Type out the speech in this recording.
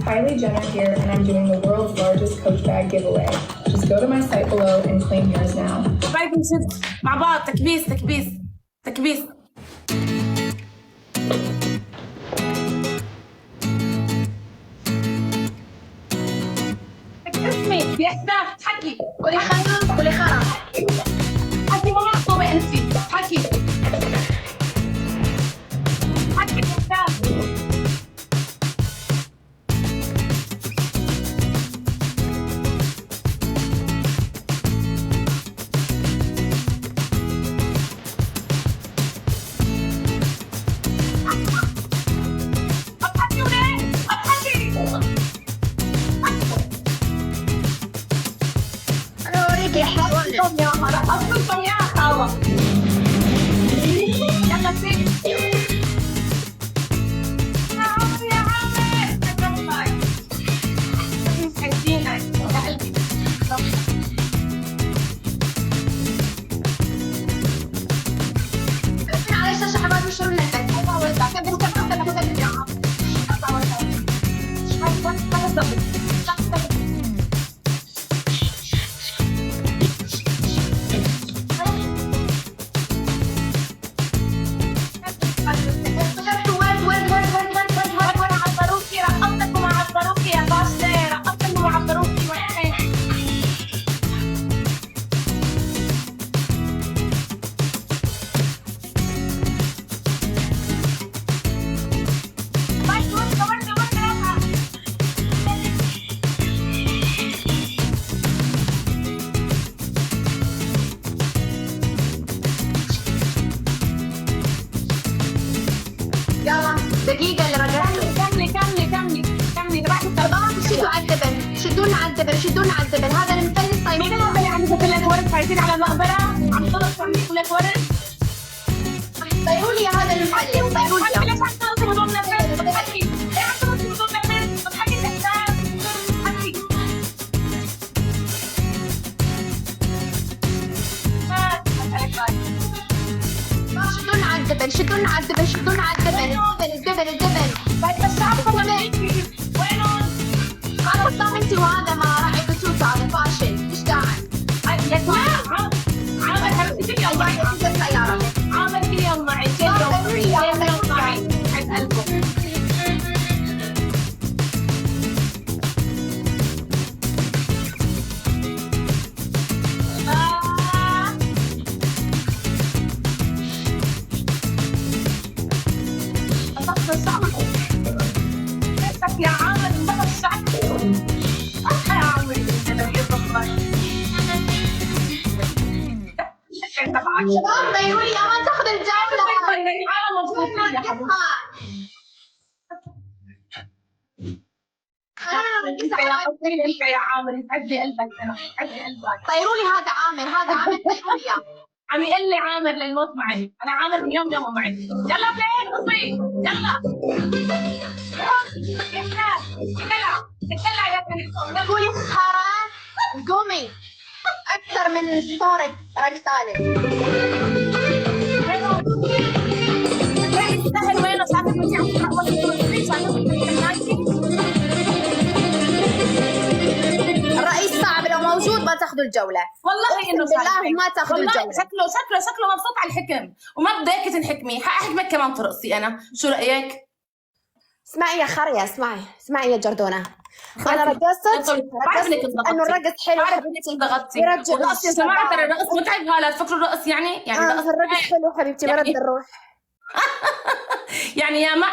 Kylie Jenner here, and I'm doing the world's largest Coach bag giveaway. Just go to my site below and claim yours now. بايك نشد مع بعض. تكبيس تكبيس تكبيس. اسمي يا حساب حكي. قولي خرا قولي خرا. حكي ما معصوبة انت. حكي حكي يا حساب. أصلكم يا خالة. يلا سيب. يا عمر يا عمر. عايزين يا قلبي. على الشاشة حبايبي وشروا لنا البيت. الله ويرضى. كبر كبر كبر كبر يا عمر. الله ويرضى. دقيقة اللي رجعت. كملي شدوا على الدبل. شدونا على الدبل. هذا المثلث طيب. مين اللي عم يحط لك ورد فايتين على المقبرة؟ عم تطلق تعمل لك ورد؟ طيروا لي هذا المعلم. طيروا لي. ليش عم تغطي هدومنا البيت؟ بتحكي. ليه عم تغطي هدومنا البيت؟ بتحكي الإحساس. حكي. شدونا على الدبل. بعد بس عارفة وينهم؟ أنا طمنتي وهذا ما راح يبتوت على فاشل. إيش داعي؟ يا جماعة عامر حبيبتي كل يوم معي. عامر كل يوم معي. كل يوم معي. عند قلبه. يا عامر انبطل الشعب. اصحى يا عامر. شباب طيروا لي امان تاخذ الجولة. انا مبسوطة يا حبيبي. يا عامر يسعد لي قلبك. طيروا لي هذا عامر طيروا لي. عم يقول لي عامر للموت معي. انا عامر من يوم معي. يلا بلين قصي. يلا تدلع يا بنت. قولي سهران قومي اكثر من صورة رقصانة. سهل وينه ساكت من عم تروح. الرئيس صعب لو موجود ما تاخذوا الجولة. والله انه بالله ما تاخذوا الجولة. شكله مبسوط على الحكم وما بدك تنحكمي. حاحكمك كمان ترقصي. انا شو رأيك؟ اسمعي يا خرية. اسمعي يا جردونة. انا رقصت انه الرقص حلو. بعرف انك ضغطتي. الرقص يا جماعة ترى الرقص متعب. هلا تفكروا الرقص يعني الرقص حلو حبيبتي. ما رد الروح. يعني يا